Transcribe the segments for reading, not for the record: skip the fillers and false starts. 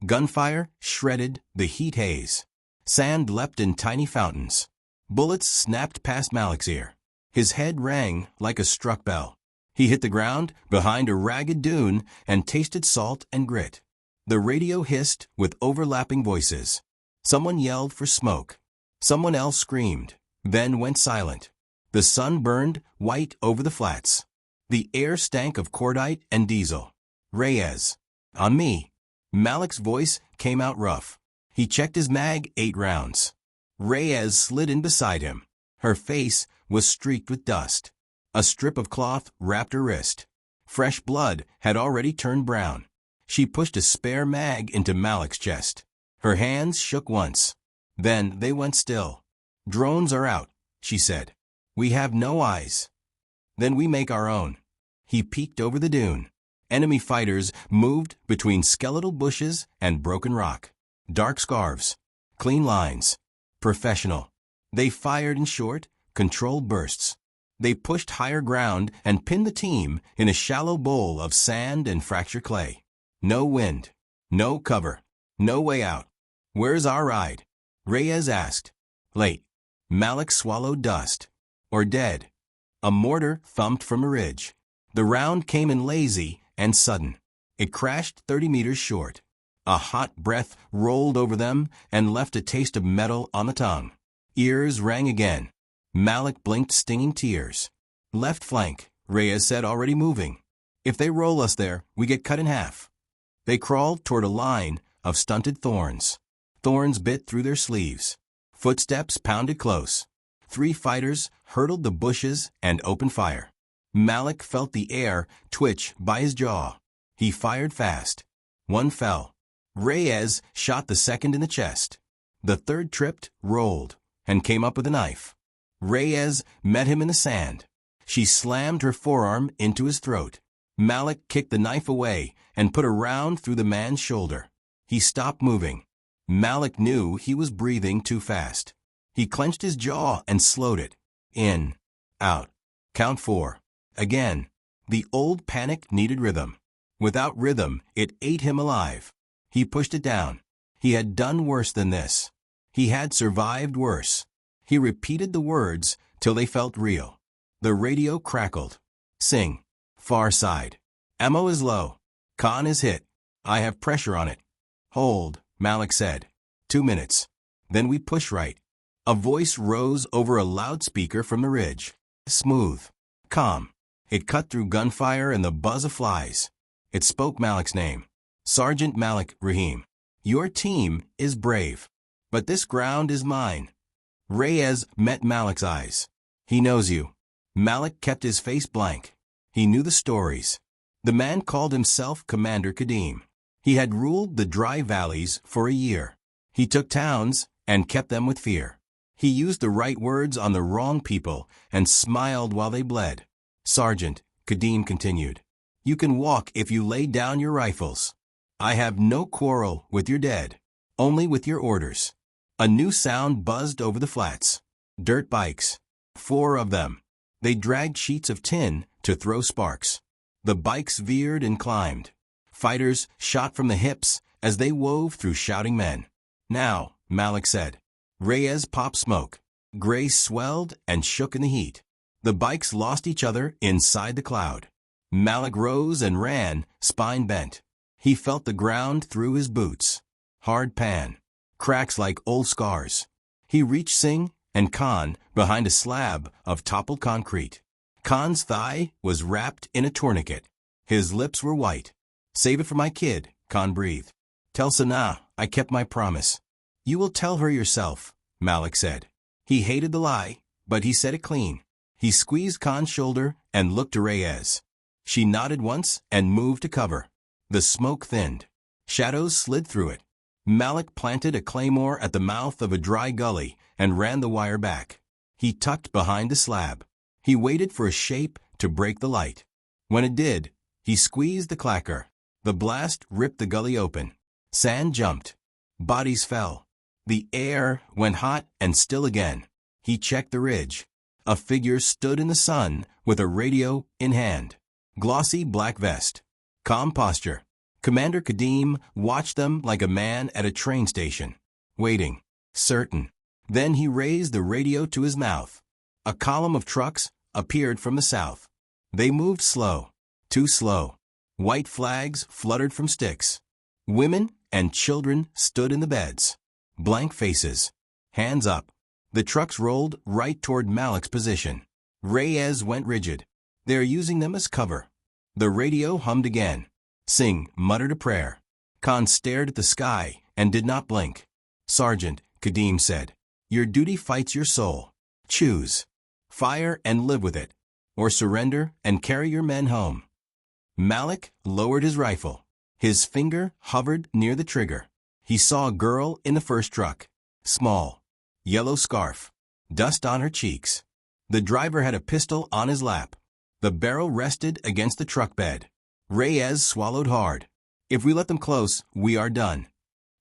Gunfire shredded the heat haze. Sand leapt in tiny fountains. Bullets snapped past Malik's ear. His head rang like a struck bell. He hit the ground behind a ragged dune and tasted salt and grit. The radio hissed with overlapping voices. Someone yelled for smoke. Someone else screamed, then went silent. The sun burned white over the flats. The air stank of cordite and diesel. Reyes. On me. Malik's voice came out rough. He checked his mag 8 rounds. Reyes slid in beside him. Her face was streaked with dust. A strip of cloth wrapped her wrist. Fresh blood had already turned brown. She pushed a spare mag into Malik's chest. Her hands shook once. Then they went still. Drones are out, she said. We have no eyes. Then we make our own. He peeked over the dune. Enemy fighters moved between skeletal bushes and broken rock. Dark scarves. Clean lines. Professional. They fired in short, controlled bursts. They pushed higher ground and pinned the team in a shallow bowl of sand and fracture clay. No wind. No cover. No way out. Where's our ride? Reyes asked. Late. Malik swallowed dust. Or dead. A mortar thumped from a ridge. The round came in lazy and sudden. It crashed 30 meters short. A hot breath rolled over them and left a taste of metal on the tongue. Ears rang again. Malik blinked stinging tears. Left flank, Reyes said, already moving. If they roll us there, we get cut in half. They crawled toward a line of stunted thorns. Thorns bit through their sleeves. Footsteps pounded close. 3 fighters hurdled the bushes and opened fire. Malik felt the air twitch by his jaw. He fired fast. 1 fell. Reyes shot the second in the chest. The third tripped, rolled, and came up with a knife. Reyes met him in the sand. She slammed her forearm into his throat. Malik kicked the knife away and put a round through the man's shoulder. He stopped moving. Malik knew he was breathing too fast. He clenched his jaw and slowed it. In. Out. Count 4. Again. The old panic needed rhythm. Without rhythm, it ate him alive. He pushed it down. He had done worse than this. He had survived worse. He repeated the words till they felt real. The radio crackled. Sing. Far side. Ammo is low. Khan is hit. I have pressure on it. Hold, Malik said. 2 minutes. Then we push right. A voice rose over a loudspeaker from the ridge. Smooth. Calm. It cut through gunfire and the buzz of flies. It spoke Malik's name. Sergeant Malik Rahim. Your team is brave. But this ground is mine. Reyes met Malik's eyes. He knows you. Malik kept his face blank. He knew the stories. The man called himself Commander Kadim. He had ruled the dry valleys for a year. He took towns and kept them with fear. He used the right words on the wrong people and smiled while they bled. Sergeant, Kadim continued, you can walk if you lay down your rifles. I have no quarrel with your dead, only with your orders. A new sound buzzed over the flats. Dirt bikes. 4 of them. They dragged sheets of tin to throw sparks. The bikes veered and climbed. Fighters shot from the hips as they wove through shouting men. Now, Malik said. Reyes popped smoke. Gray swelled and shook in the heat. The bikes lost each other inside the cloud. Malik rose and ran, spine bent. He felt the ground through his boots. Hard pan. Cracks like old scars. He reached Singh and Khan behind a slab of toppled concrete. Khan's thigh was wrapped in a tourniquet. His lips were white. Save it for my kid, Khan breathed. Tell Sanaa I kept my promise. You will tell her yourself, Malik said. He hated the lie, but he said it clean. He squeezed Khan's shoulder and looked to Reyes. She nodded once and moved to cover. The smoke thinned. Shadows slid through it. Malik planted a claymore at the mouth of a dry gully and ran the wire back. He tucked behind the slab. He waited for a shape to break the light. When it did, he squeezed the clacker. The blast ripped the gully open. Sand jumped. Bodies fell. The air went hot and still again. He checked the ridge. A figure stood in the sun with a radio in hand. Glossy black vest. Calm posture. Commander Kadim watched them like a man at a train station, waiting, certain. Then he raised the radio to his mouth. A column of trucks appeared from the south. They moved slow, too slow. White flags fluttered from sticks. Women and children stood in the beds. Blank faces. Hands up. The trucks rolled right toward Malik's position. Reyes went rigid. They're using them as cover. The radio hummed again. Singh muttered a prayer. Khan stared at the sky and did not blink. Sergeant, Kadim said, your duty fights your soul. Choose. Fire and live with it. Or surrender and carry your men home. Malik lowered his rifle. His finger hovered near the trigger. He saw a girl in the first truck. Small. Yellow scarf. Dust on her cheeks. The driver had a pistol on his lap. The barrel rested against the truck bed. Reyes swallowed hard. If we let them close, we are done.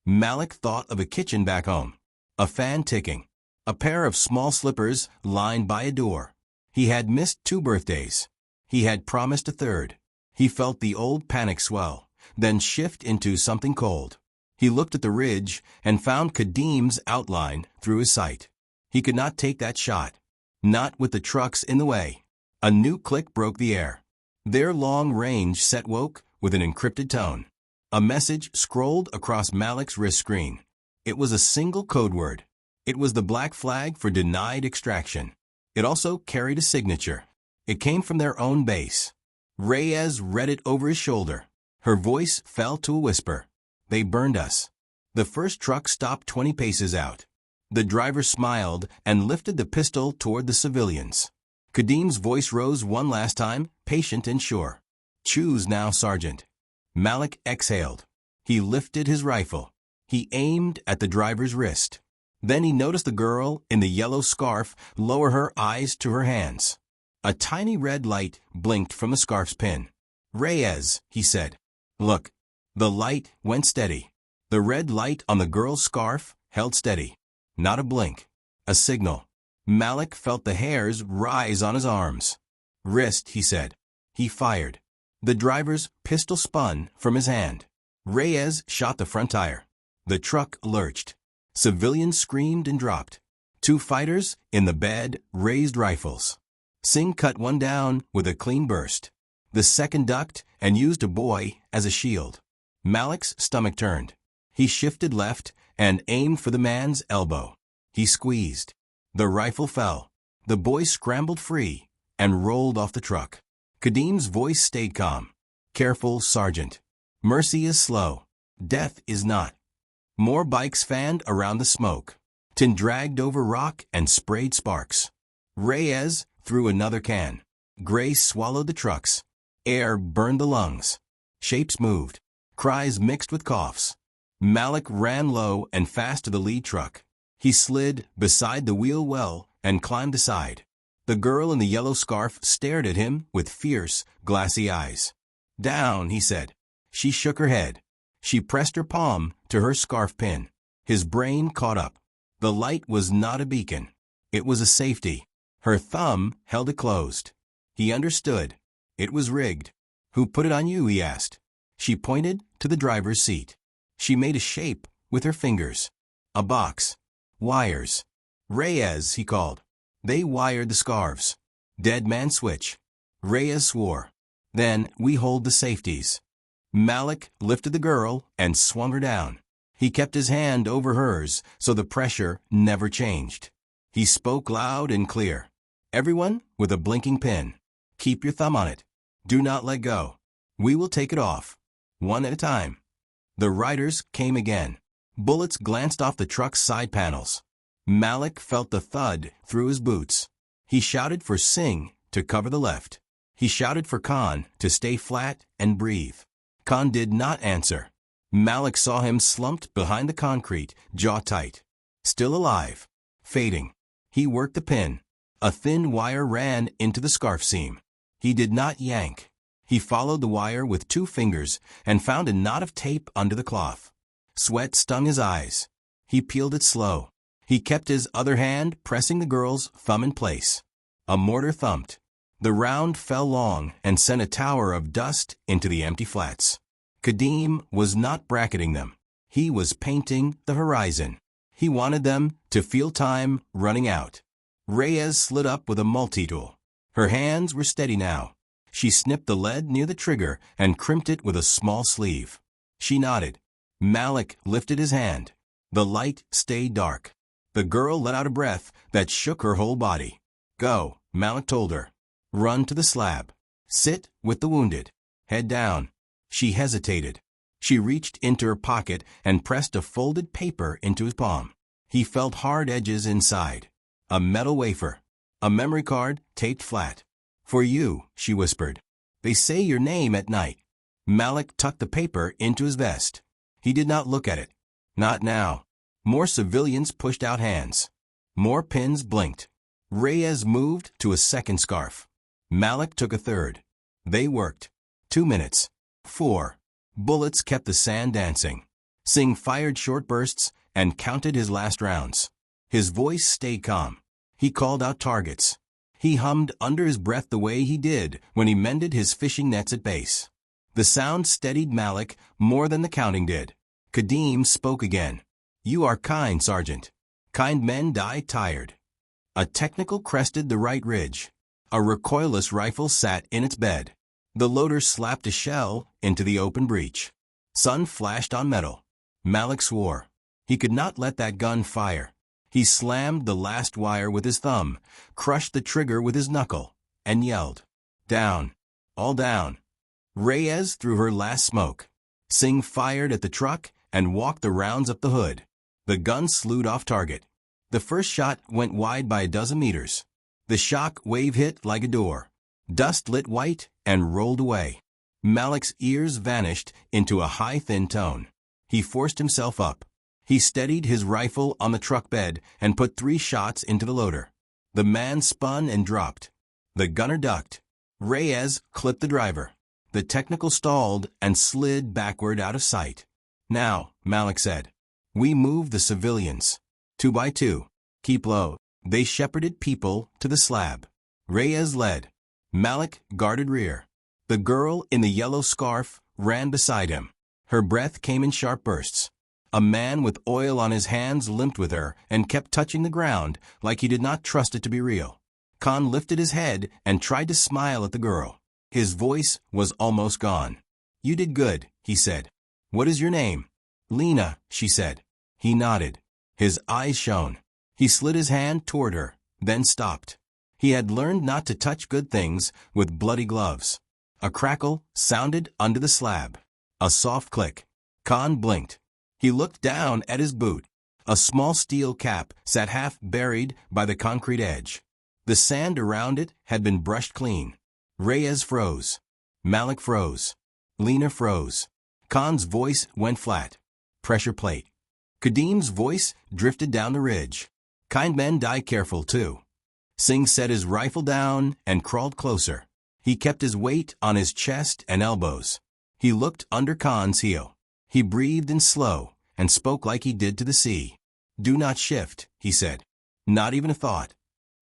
Malik thought of a kitchen back home. A fan ticking. A pair of small slippers lined by a door. He had missed 2 birthdays. He had promised a third. He felt the old panic swell, then shift into something cold. He looked at the ridge and found Kadim's outline through his sight. He could not take that shot. Not with the trucks in the way. A new click broke the air. Their long-range set woke with an encrypted tone. A message scrolled across Malik's wrist screen. It was a single code word. It was the black flag for denied extraction. It also carried a signature. It came from their own base. Reyes read it over his shoulder. Her voice fell to a whisper. They burned us. The first truck stopped 20 paces out. The driver smiled and lifted the pistol toward the civilians. Kadim's voice rose one last time, patient and sure. Choose now, Sergeant. Malik exhaled. He lifted his rifle. He aimed at the driver's wrist. Then he noticed the girl in the yellow scarf lower her eyes to her hands. A tiny red light blinked from the scarf's pin. Reyes, he said. Look. The light went steady. The red light on the girl's scarf held steady. Not a blink. A signal. Malik felt the hairs rise on his arms. Wrist, he said. He fired. The driver's pistol spun from his hand. Reyes shot the front tire. The truck lurched. Civilians screamed and dropped. 2 fighters in the bed raised rifles. Singh cut one down with a clean burst. The second ducked and used a boy as a shield. Malik's stomach turned. He shifted left and aimed for the man's elbow. He squeezed. The rifle fell. The boy scrambled free and rolled off the truck. Kadim's voice stayed calm. Careful, Sergeant. Mercy is slow. Death is not. More bikes fanned around the smoke. Tin dragged over rock and sprayed sparks. Reyes threw another can. Gray swallowed the trucks. Air burned the lungs. Shapes moved. Cries mixed with coughs. Malik ran low and fast to the lead truck. He slid beside the wheel well and climbed aside. The girl in the yellow scarf stared at him with fierce, glassy eyes. Down, he said. She shook her head. She pressed her palm to her scarf pin. His brain caught up. The light was not a beacon. It was a safety. Her thumb held it closed. He understood. It was rigged. Who put it on you, he asked. She pointed to the driver's seat. She made a shape with her fingers. A box. Wires. Reyes, he called. They wired the scarves. Dead man switch. Reyes swore. Then we hold the safeties. Malik lifted the girl and swung her down. He kept his hand over hers so the pressure never changed. He spoke loud and clear. Everyone with a blinking pin. Keep your thumb on it. Do not let go. We will take it off. One at a time. The riders came again. Bullets glanced off the truck's side panels. Malik felt the thud through his boots. He shouted for Singh to cover the left. He shouted for Khan to stay flat and breathe. Khan did not answer. Malik saw him slumped behind the concrete, jaw tight. Still alive. Fading. He worked the pin. A thin wire ran into the scarf seam. He did not yank. He followed the wire with 2 fingers and found a knot of tape under the cloth. Sweat stung his eyes. He peeled it slow. He kept his other hand pressing the girl's thumb in place. A mortar thumped. The round fell long and sent a tower of dust into the empty flats. Kadim was not bracketing them. He was painting the horizon. He wanted them to feel time running out. Reyes slid up with a multi-tool. Her hands were steady now. She snipped the lead near the trigger and crimped it with a small sleeve. She nodded. Malik lifted his hand. The light stayed dark. The girl let out a breath that shook her whole body. Go, Malik told her. Run to the slab. Sit with the wounded. Head down. She hesitated. She reached into her pocket and pressed a folded paper into his palm. He felt hard edges inside. A metal wafer. A memory card taped flat. For you, she whispered. They say your name at night. Malik tucked the paper into his vest. He did not look at it. Not now. More civilians pushed out hands. More pins blinked. Reyes moved to a second scarf. Malik took a third. They worked. 2 minutes. 4. Bullets kept the sand dancing. Singh fired short bursts and counted his last rounds. His voice stayed calm. He called out targets. He hummed under his breath the way he did when he mended his fishing nets at base. The sound steadied Malik more than the counting did. Kadim spoke again. You are kind, Sergeant. Kind men die tired. A technical crested the right ridge. A recoilless rifle sat in its bed. The loader slapped a shell into the open breech. Sun flashed on metal. Malik swore. He could not let that gun fire. He slammed the last wire with his thumb, crushed the trigger with his knuckle, and yelled. Down. All down. Reyes threw her last smoke. Singh fired at the truck and walked the rounds up the hood. The gun slewed off target. The first shot went wide by a dozen meters. The shock wave hit like a door. Dust lit white and rolled away. Malik's ears vanished into a high, thin tone. He forced himself up. He steadied his rifle on the truck bed and put 3 shots into the loader. The man spun and dropped. The gunner ducked. Reyes clipped the driver. The technical stalled and slid backward out of sight. Now, Malik said, we move the civilians. 2 by 2. Keep low. They shepherded people to the slab. Reyes led. Malik guarded rear. The girl in the yellow scarf ran beside him. Her breath came in sharp bursts. A man with oil on his hands limped with her and kept touching the ground like he did not trust it to be real. Khan lifted his head and tried to smile at the girl. His voice was almost gone. You did good, he said. What is your name? Lena, she said. He nodded. His eyes shone. He slid his hand toward her, then stopped. He had learned not to touch good things with bloody gloves. A crackle sounded under the slab. A soft click. Khan blinked. He looked down at his boot. A small steel cap sat half buried by the concrete edge. The sand around it had been brushed clean. Reyes froze. Malik froze. Lena froze. Khan's voice went flat. Pressure plate. Kadim's voice drifted down the ridge. Kind men die careful, too. Singh set his rifle down and crawled closer. He kept his weight on his chest and elbows. He looked under Khan's heel. He breathed in slow and spoke like he did to the sea. Do not shift, he said. Not even a thought.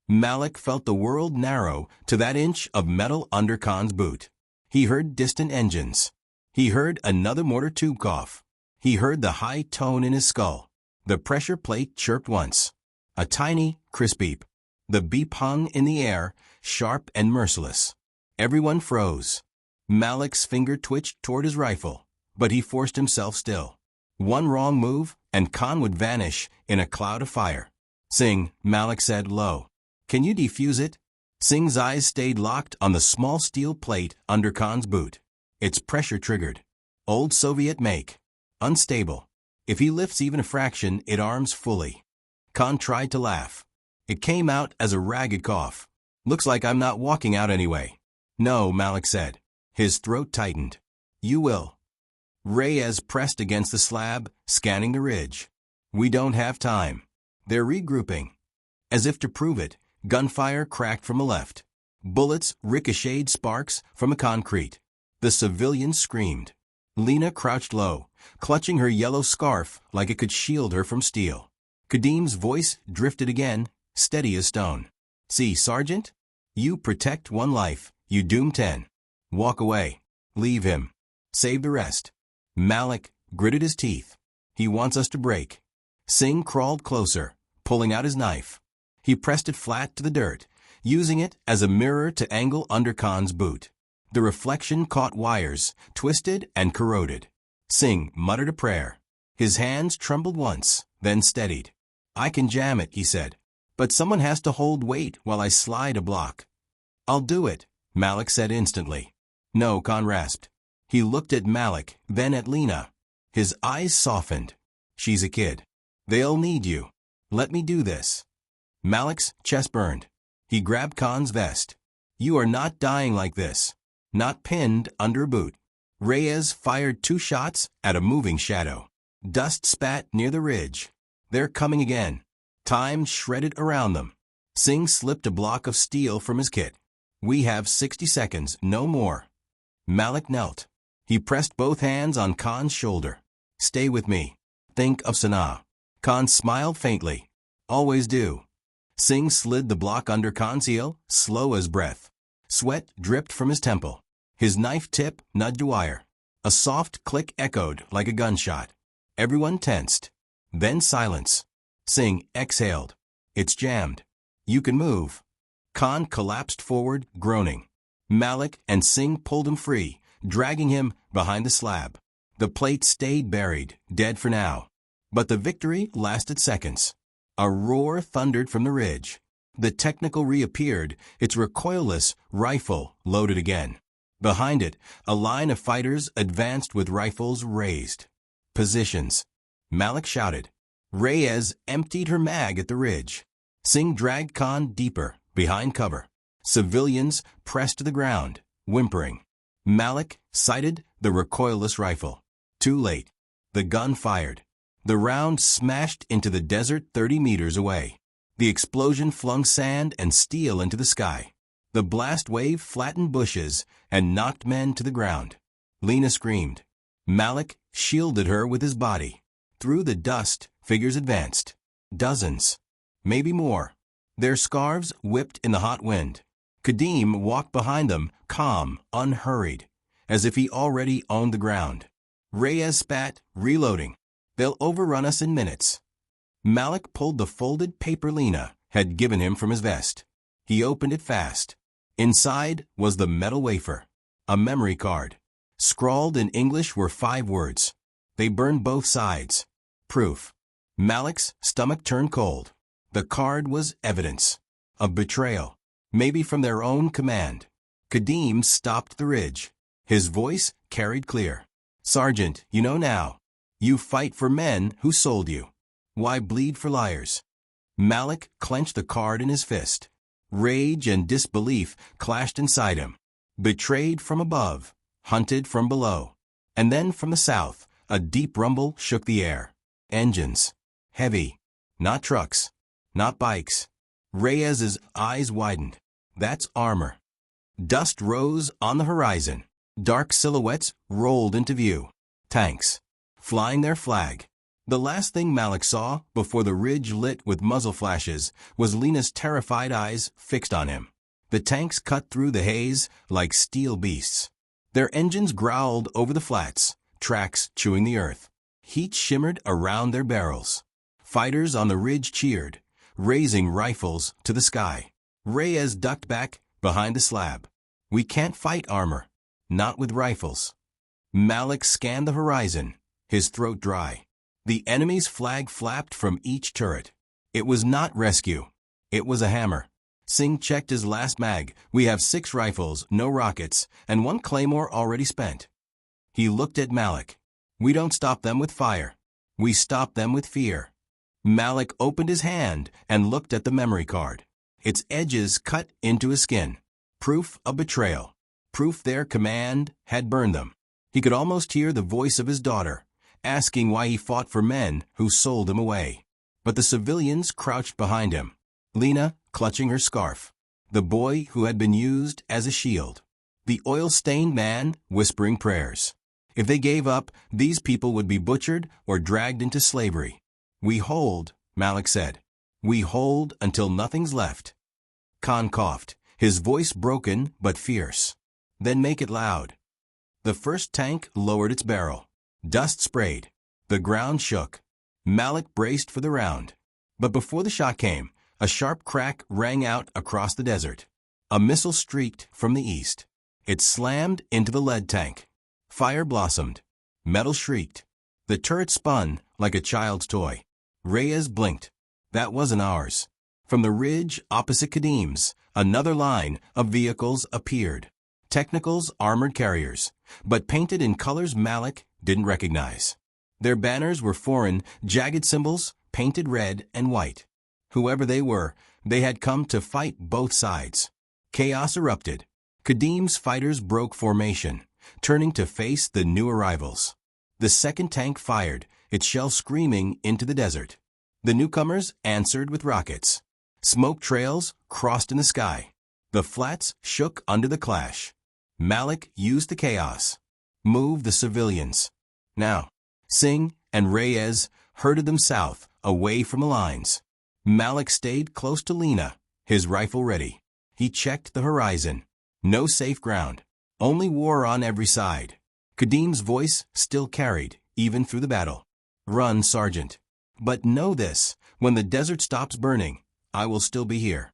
Malik felt the world narrow to that inch of metal under Khan's boot. He heard distant engines. He heard another mortar tube cough. He heard the high tone in his skull. The pressure plate chirped once. A tiny, crisp beep. The beep hung in the air, sharp and merciless. Everyone froze. Malik's finger twitched toward his rifle, but he forced himself still. One wrong move, and Khan would vanish in a cloud of fire. Singh, Malik said low. Can you defuse it? Singh's eyes stayed locked on the small steel plate under Khan's boot. Its pressure triggered. Old Soviet make. Unstable. If he lifts even a fraction, it arms fully. Khan tried to laugh. It came out as a ragged cough. Looks like I'm not walking out anyway. No, Malik said. His throat tightened. You will. Reyes pressed against the slab, scanning the ridge. We don't have time. They're regrouping. As if to prove it, gunfire cracked from the left. Bullets ricocheted sparks from the concrete. The civilians screamed. Lena crouched low, clutching her yellow scarf like it could shield her from steel. Kadim's voice drifted again, steady as stone. See, Sergeant? You protect 1 life, you doom 10. Walk away. Leave him. Save the rest. Malik gritted his teeth. He wants us to break. Singh crawled closer, pulling out his knife. He pressed it flat to the dirt, using it as a mirror to angle under Khan's boot. The reflection caught wires, twisted and corroded. Singh muttered a prayer. His hands trembled once, then steadied. I can jam it, he said. But someone has to hold weight while I slide a block. I'll do it, Malik said instantly. No, Khan rasped. He looked at Malik, then at Lena. His eyes softened. She's a kid. They'll need you. Let me do this. Malik's chest burned. He grabbed Khan's vest. You are not dying like this. Not pinned under a boot. Reyes fired 2 shots at a moving shadow. Dust spat near the ridge. They're coming again. Time shredded around them. Singh slipped a block of steel from his kit. We have 60 seconds, no more. Malik knelt. He pressed both hands on Khan's shoulder. Stay with me. Think of Sanaa. Khan smiled faintly. Always do. Singh slid the block under Khan's heel, slow as breath. Sweat dripped from his temple. His knife tip nudged a wire. A soft click echoed like a gunshot. Everyone tensed. Then silence. Singh exhaled. It's jammed. You can move. Khan collapsed forward, groaning. Malik and Singh pulled him free, dragging him behind the slab. The plate stayed buried, dead for now. But the victory lasted seconds. A roar thundered from the ridge. The technical reappeared, its recoilless rifle loaded again. Behind it, a line of fighters advanced with rifles raised. Positions. Malik shouted. Reyes emptied her mag at the ridge. Singh dragged Khan deeper, behind cover. Civilians pressed to the ground, whimpering. Malik sighted the recoilless rifle. Too late. The gun fired. The round smashed into the desert 30 meters away. The explosion flung sand and steel into the sky. The blast wave flattened bushes and knocked men to the ground. Lena screamed. Malik shielded her with his body. Through the dust, figures advanced. Dozens. Maybe more. Their scarves whipped in the hot wind. Kadim walked behind them, calm, unhurried, as if he already owned the ground. Reyes spat, reloading. They'll overrun us in minutes. Malik pulled the folded paper Lena had given him from his vest. He opened it fast. Inside was the metal wafer. A memory card. Scrawled in English were 5 words. They burned both sides. Proof. Malik's stomach turned cold. The card was evidence. Of betrayal. Maybe from their own command. Kadim stopped the ridge. His voice carried clear. Sergeant, you know now. You fight for men who sold you. Why bleed for liars? Malik clenched the card in his fist. Rage and disbelief clashed inside him. Betrayed from above, hunted from below. And then from the south, a deep rumble shook the air. Engines. Heavy. Not trucks. Not bikes. Reyes's eyes widened. That's armor. Dust rose on the horizon. Dark silhouettes rolled into view. Tanks. Flying their flag. The last thing Malik saw before the ridge lit with muzzle flashes was Lena's terrified eyes fixed on him. The tanks cut through the haze like steel beasts. Their engines growled over the flats, tracks chewing the earth. Heat shimmered around their barrels. Fighters on the ridge cheered, raising rifles to the sky. Reyes ducked back behind the slab. We can't fight armor. Not with rifles. Malik scanned the horizon, his throat dry. The enemy's flag flapped from each turret. It was not rescue. It was a hammer. Singh checked his last mag. We have 6 rifles, no rockets, and 1 claymore already spent. He looked at Malik. We don't stop them with fire. We stop them with fear. Malik opened his hand and looked at the memory card. Its edges cut into his skin. Proof of betrayal. Proof their command had burned them. He could almost hear the voice of his daughter, asking why he fought for men who sold him away. But the civilians crouched behind him. Lena clutching her scarf. The boy who had been used as a shield. The oil-stained man whispering prayers. If they gave up, these people would be butchered or dragged into slavery. We hold, Malik said. We hold until nothing's left. Khan coughed, his voice broken but fierce. Then make it loud. The first tank lowered its barrel. Dust sprayed. The ground shook. Malik braced for the round. But before the shot came, a sharp crack rang out across the desert. A missile streaked from the east. It slammed into the lead tank. Fire blossomed. Metal shrieked. The turret spun like a child's toy. Reyes blinked. That wasn't ours. From the ridge opposite Kadim's, another line of vehicles appeared. Technicals armored carriers, but painted in colors Malik didn't recognize. Their banners were foreign, jagged symbols, painted red and white. Whoever they were, they had come to fight both sides. Chaos erupted. Kadim's fighters broke formation, turning to face the new arrivals. The second tank fired, its shell screaming into the desert. The newcomers answered with rockets. Smoke trails crossed in the sky. The flats shook under the clash. Malik used the chaos. Move the civilians. Now, Singh and Reyes herded them south, away from the lines. Malik stayed close to Lena, his rifle ready. He checked the horizon. No safe ground. Only war on every side. Kadim's voice still carried, even through the battle. Run, Sergeant. But know this, when the desert stops burning, I will still be here.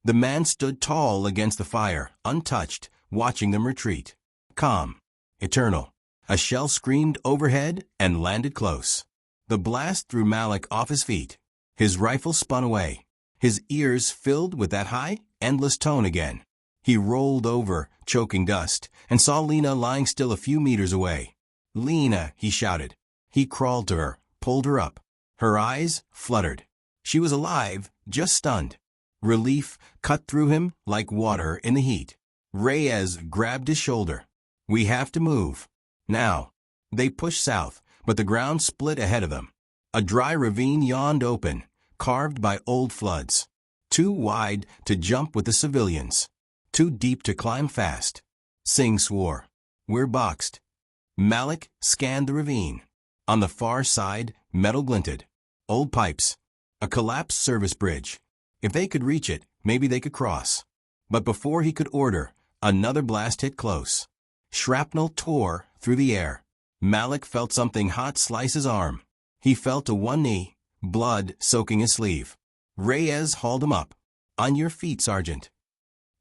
The man stood tall against the fire, untouched, watching them retreat. Calm. Eternal. A shell screamed overhead and landed close. The blast threw Malik off his feet. His rifle spun away. His ears filled with that high, endless tone again. He rolled over, choking dust, and saw Lena lying still a few meters away. Lena, he shouted. He crawled to her, pulled her up. Her eyes fluttered. She was alive, just stunned. Relief cut through him like water in the heat. Reyes grabbed his shoulder. We have to move. Now. They pushed south, but the ground split ahead of them. A dry ravine yawned open, carved by old floods. Too wide to jump with the civilians. Too deep to climb fast. Singh swore. We're boxed. Malik scanned the ravine. On the far side, metal glinted. Old pipes. A collapsed service bridge. If they could reach it, maybe they could cross. But before he could order, another blast hit close. Shrapnel tore through the air. Malik felt something hot slice his arm. He fell to one knee, blood soaking his sleeve. Reyes hauled him up. On your feet, Sergeant.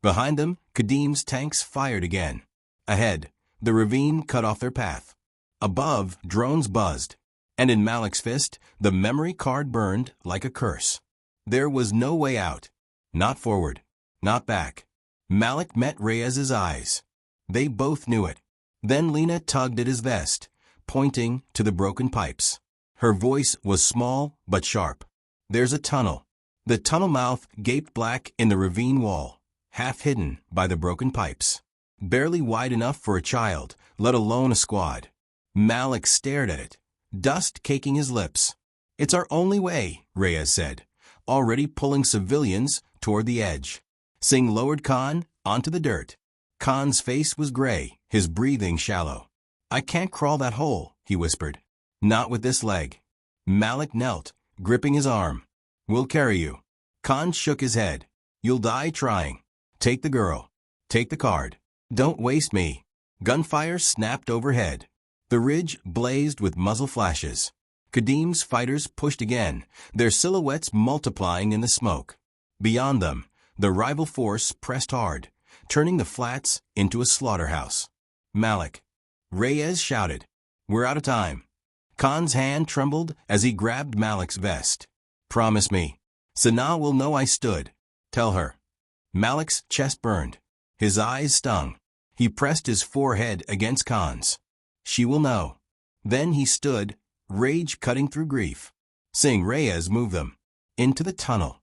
Behind them, Kadim's tanks fired again. Ahead, the ravine cut off their path. Above, drones buzzed. And in Malik's fist, the memory card burned like a curse. There was no way out. Not forward. Not back. Malik met Reyes's eyes. They both knew it. Then Lena tugged at his vest, pointing to the broken pipes. Her voice was small but sharp. There's a tunnel. The tunnel mouth gaped black in the ravine wall, half hidden by the broken pipes. Barely wide enough for a child, let alone a squad. Malik stared at it, dust caking his lips. It's our only way, Reyes said, already pulling civilians toward the edge. Singh lowered Khan onto the dirt. Khan's face was gray, his breathing shallow. I can't crawl that hole, he whispered. Not with this leg. Malik knelt, gripping his arm. We'll carry you. Khan shook his head. You'll die trying. Take the girl. Take the card. Don't waste me. Gunfire snapped overhead. The ridge blazed with muzzle flashes. Kadim's fighters pushed again, their silhouettes multiplying in the smoke. Beyond them, the rival force pressed hard, turning the flats into a slaughterhouse. Malik. Reyes shouted. We're out of time. Khan's hand trembled as he grabbed Malik's vest. Promise me. Sanaa will know I stood. Tell her. Malik's chest burned. His eyes stung. He pressed his forehead against Khan's. She will know. Then he stood, rage cutting through grief. Singh Reyes moved them. Into the tunnel.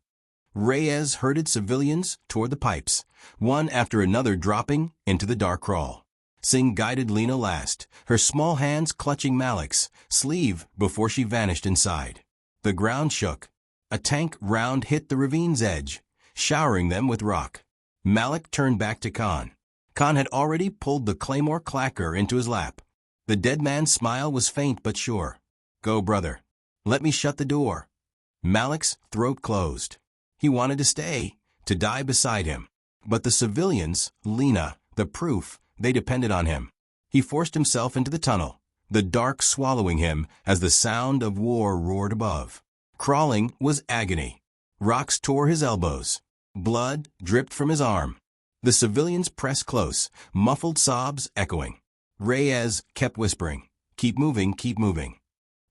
Reyes herded civilians toward the pipes, one after another dropping into the dark crawl. Singh guided Lena last, her small hands clutching Malik's sleeve before she vanished inside. The ground shook. A tank round hit the ravine's edge, showering them with rock. Malik turned back to Khan. Khan had already pulled the claymore clacker into his lap. The dead man's smile was faint but sure. Go, brother. Let me shut the door. Malik's throat closed. He wanted to stay, to die beside him. But the civilians, Lena, the proof, they depended on him. He forced himself into the tunnel, the dark swallowing him as the sound of war roared above. Crawling was agony. Rocks tore his elbows. Blood dripped from his arm. The civilians pressed close, muffled sobs echoing. Reyes kept whispering, "Keep moving, keep moving."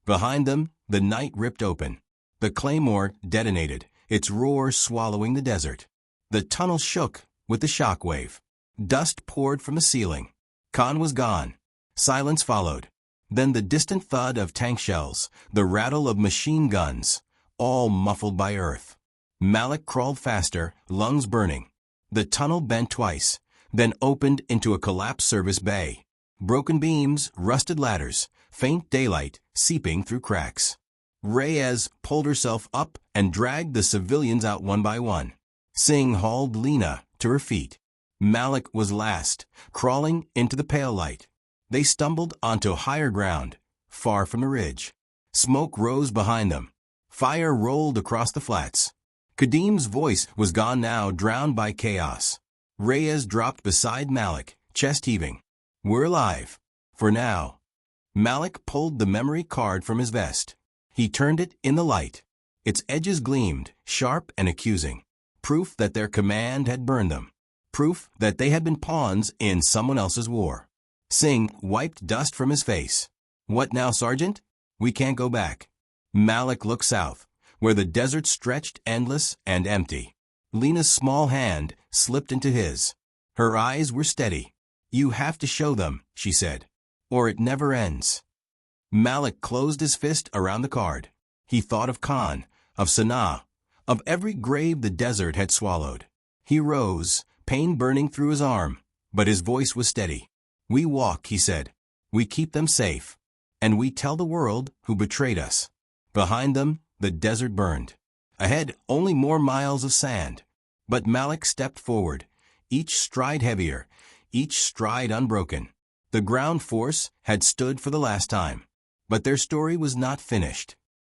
Behind them, the night ripped open. The claymore detonated, its roar swallowing the desert. The tunnel shook with the shock wave. Dust poured from the ceiling. Khan was gone. Silence followed. Then the distant thud of tank shells, the rattle of machine guns, all muffled by earth. Malik crawled faster, lungs burning. The tunnel bent twice, then opened into a collapsed service bay. Broken beams, rusted ladders, faint daylight seeping through cracks. Reyes pulled herself up and dragged the civilians out one by one. Singh hauled Lena to her feet. Malik was last, crawling into the pale light. They stumbled onto higher ground, far from the ridge. Smoke rose behind them. Fire rolled across the flats. Kadim's voice was gone now, drowned by chaos. Reyes dropped beside Malik, chest heaving. "We're alive. For now." Malik pulled the memory card from his vest. He turned it in the light. Its edges gleamed, sharp and accusing. Proof that their command had burned them. Proof that they had been pawns in someone else's war. Singh wiped dust from his face. "What now, Sergeant? We can't go back." Malik looked south, where the desert stretched endless and empty. Lena's small hand slipped into his. Her eyes were steady. "You have to show them," she said, "or it never ends." Malik closed his fist around the card. He thought of Khan, of Sanaa, of every grave the desert had swallowed. He rose, pain burning through his arm, but his voice was steady. "We walk," he said. "We keep them safe. And we tell the world who betrayed us." Behind them, the desert burned. Ahead, only more miles of sand. But Malik stepped forward, each stride heavier, each stride unbroken. The ground force had stood for the last time. But their story was not finished.